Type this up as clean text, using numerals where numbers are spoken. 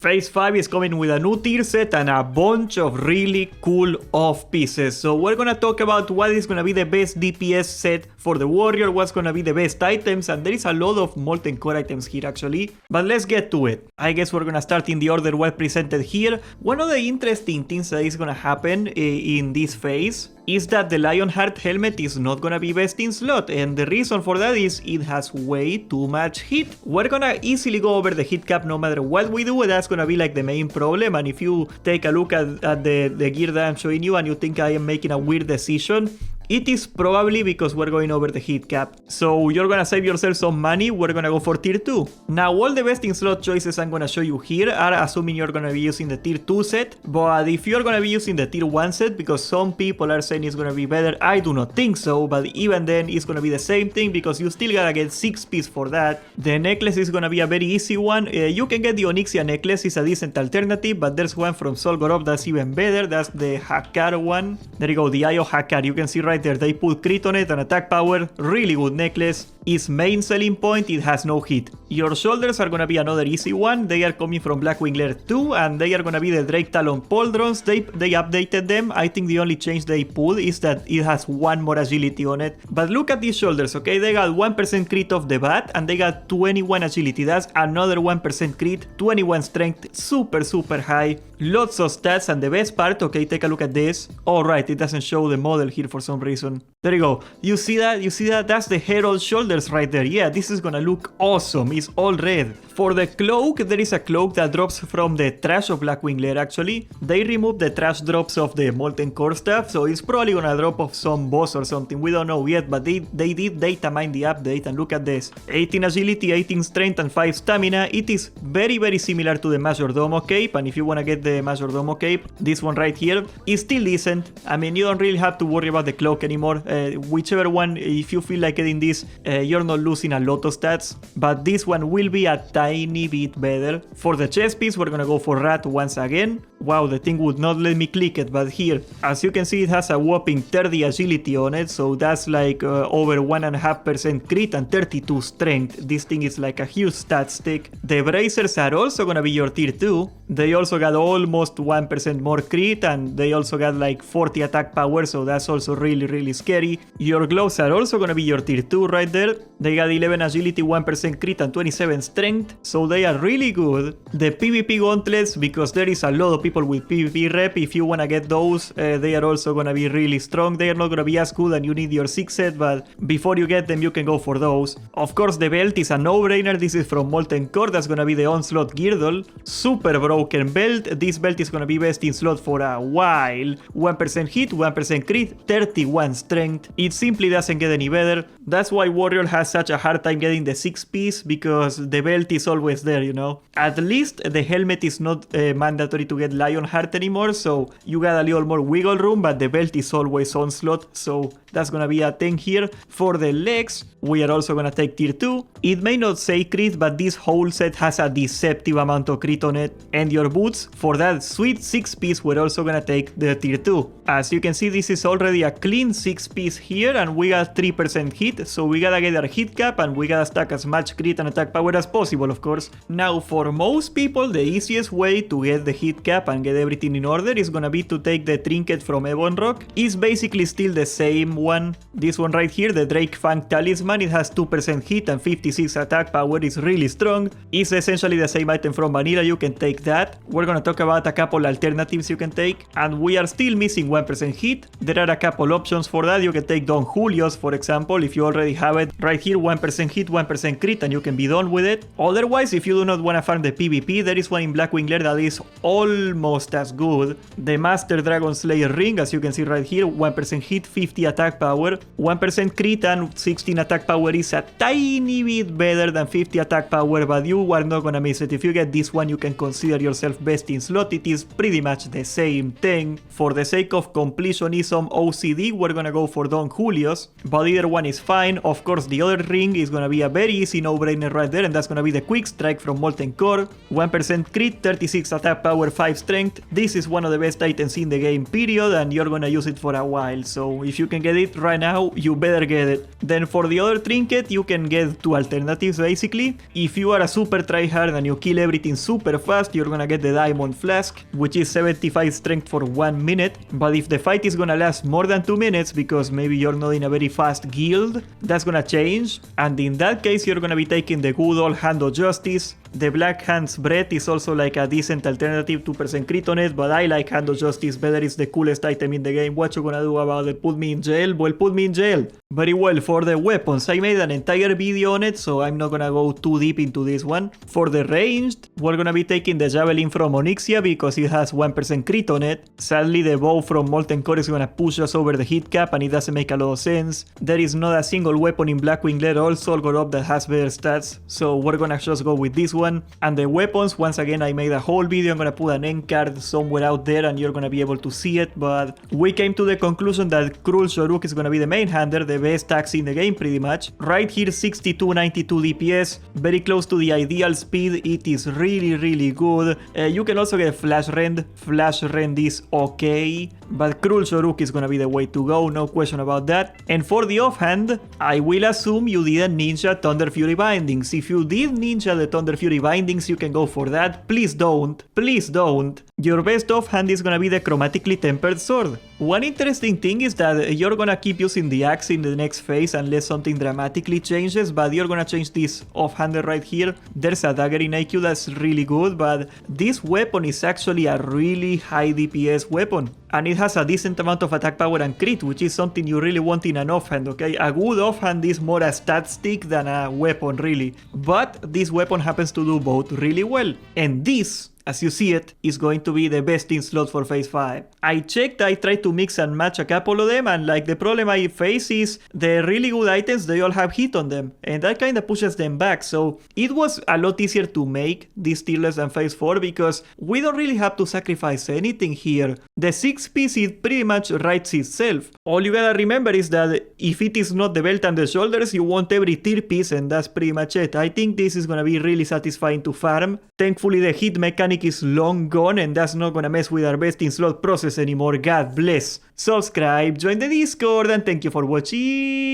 Phase 5 is coming with a new tier set and a bunch of really cool off pieces. So we're gonna talk about what is gonna be the best DPS set for the warrior, what's gonna be the best items, and there is a lot of molten core items here actually. But let's get to it. I guess we're gonna start in the order well presented here. One of the interesting things that is gonna happen in this phase is that the Lionheart helmet is not gonna be best in slot, and the reason for that is it has way too much hit. We're gonna easily go over the hit cap no matter what we do. That's gonna be like the main problem, and if you take a look at the gear that I'm showing you and you think I am making a weird decision, it is probably because we're going over the hit cap. So you're gonna save yourself some money, we're gonna go for tier 2. Now all the best in slot choices I'm gonna show you here are assuming you're gonna be using the tier 2 set, but if you're gonna be using the tier 1 set, because some people are saying it's gonna be better, I do not think so, but even then it's gonna be the same thing because you still gotta get 6 pieces for that. The necklace is gonna be a very easy one. You can get the Onyxia necklace, it's a decent alternative, but there's one from Sol Gorob that's even better. That's the Hakar one. There you go, the Eye of Hakar. You can see right there, they put crit on it and attack power. Really good necklace. Its main selling point, it has no hit. Your shoulders are gonna be another easy one. They are coming from blackwing lair 2 and they are gonna be the Drake Talon pauldrons. They updated them. I think the only change they pulled is that it has one more agility on it. But look at these shoulders, okay? They got 1% crit off the bat and they got 21 agility. That's another 1% crit, 21 strength, super high. Lots of stats, and the best part, okay, take a look at this. Alright, it doesn't show the model here for some reason. There you go. You see that? You see that? That's the Herald shoulders right there. Yeah, this is gonna look awesome. It's all red. For the cloak, there is a cloak that drops from the trash of blackwing lair actually. They removed the trash drops of the molten core stuff, so it's probably gonna drop off some boss or something. We don't know yet, but they did data mine the update, and look at this. 18 agility, 18 strength, and 5 stamina. It is very similar to the Majordomo cape, and if you wanna get the Majordomo cape, this one right here is still decent. I mean, you don't really have to worry about the cloak anymore. Whichever one, if you feel like getting this, you're not losing a lot of stats, but this one will be a tiny bit better. For the chest piece, we're gonna go for Rat once again. Wow, the thing would not let me click it, but here, as you can see, it has a whopping 30 agility on it, so that's like over 1.5% crit and 32 strength. This thing is like a huge stat stick. The bracers are also gonna be your tier 2. They also got almost 1% more crit, and they also got like 40 attack power, so that's also really scary. Your gloves are also gonna be your tier 2 right there. They got 11 agility, 1% crit, and 27 strength, so they are really good. The PvP gauntlets, because there is a lot of people with PvP rep, if you wanna get those, they are also gonna be really strong. They are not gonna be as good and you need your 6 set, but before you get them, you can go for those. Of course, the belt is a no-brainer. This is from Molten Core. That's gonna be the Onslaught Girdle. Super broken belt. This belt is gonna be best in slot for a while. 1% hit, 1% crit, 31 strength. It simply doesn't get any better. That's why Warrior has such a hard time getting the 6 piece, because the belt is always there, you know. At least the helmet is not mandatory to get Lionheart anymore, so you got a little more wiggle room, but the belt is always on slot, so that's gonna be a thing here. For the legs, we are also gonna take tier 2. It may not say crit, but this whole set has a deceptive amount of crit on it. And your boots, for that sweet 6 piece, we're also gonna take the tier 2. As you can see, this is already a clean 6 piece here, and we got 3% hit, so we gotta get our hit cap, and we gotta stack as much crit and attack power as possible, of course. Now, for most people, the easiest way to get the hit cap and get everything in order is gonna be to take the trinket from Ebon Rock. It's basically still the same one. This one right here, the Drake Fang Talisman, it has 2% hit and 56 attack power. It's really strong. It's essentially the same item from Vanilla. You can take that. We're gonna talk about a couple alternatives you can take, and we are still missing 1% hit. There are a couple options for that. You can take Don Julio's, for example, if you already have it. Right here, 1% hit, 1% crit, and you can be done with it. Otherwise, if you do not want to farm the PvP, there is one in blackwing lair that is almost as good. The Master Dragon Slayer ring, as you can see right here, 1% hit, 50 attack power, 1% crit, and 16 attack power is a tiny bit better than 50 attack power, but you are not gonna miss it. If you get this one, you can consider yourself best in slot. It is pretty much the same thing. For the sake of completionism OCD, we're gonna go for Don Julio's, but either one is fine. Of course, the other ring is gonna be a very easy no-brainer right there, and that's gonna be the Quick Strike from Molten Core. 1% crit, 36 attack power, 5 strength, this is one of the best items in the game, period, and you're gonna use it for a while. So if you can get it right now, you better get it. Then for the other trinket, you can get two alternatives basically. If you are a super tryhard and you kill everything super fast, you're gonna get the diamond flask, which is 75 strength for 1 minute. But if the fight is gonna last more than 2 minutes, because maybe you're not in a very fast guild, that's gonna change. And in that case, you're gonna be taking the good old Hand of Justice. The Black Hand's Breath is also like a decent alternative, 2% crit on it, but I like Hand of Justice better, it's the coolest item in the game. What you gonna do about it? Put me in jail? Well, put me in jail. Very well, for the weapons, I made an entire video on it, so I'm not gonna go too deep into this one. For the ranged, we're gonna be taking the Javelin from Onyxia because it has 1% crit on it. Sadly, the bow from Molten Core is gonna push us over the hit cap and it doesn't make a lot of sense. There is not a single weapon in Blackwing Lair or Solgor up that has better stats, so we're gonna just go with this one. And the weapons, once again, I made a whole video. I'm gonna put an end card somewhere out there and you're gonna be able to see it, but we came to the conclusion that Cruel Shoruk is gonna be the main hander, the best axe in the game pretty much. Right here, 6292 DPS, very close to the ideal speed. It is really good. You can also get Flash Rend. Flash Rend is okay, but Cruel Shoruk is gonna be the way to go, no question about that. And for the offhand, I will assume you didn't ninja Thunder Fury Bindings. If you did ninja the Thunder Fury Bindings, you can go for that. Please don't. Please don't. Your best offhand is gonna be the Chromatically Tempered Sword. One interesting thing is that you're gonna keep using the axe in the next phase unless something dramatically changes, but you're gonna change this offhander right here. There's a dagger in IQ that's really good, but this weapon is actually a really high DPS weapon. And it has a decent amount of attack power and crit, which is something you really want in an offhand, okay? A good offhand is more a stat stick than a weapon, really. But this weapon happens to do both really well. And this, as you see it, is going to be the best in slot for phase 5. I checked, I tried to mix and match a couple of them, and like the problem I face is the really good items, they all have hit on them, and that kind of pushes them back. So it was a lot easier to make this tier less than phase 4 because we don't really have to sacrifice anything here. The 6 piece, it pretty much writes itself. All you gotta remember is that if it is not the belt and the shoulders, you want every tier piece, and that's pretty much it. I think this is gonna be really satisfying to farm. Thankfully, the hit mechanic is long gone, and that's not gonna mess with our best in slot process anymore. God bless. Subscribe, join the Discord, and thank you for watching.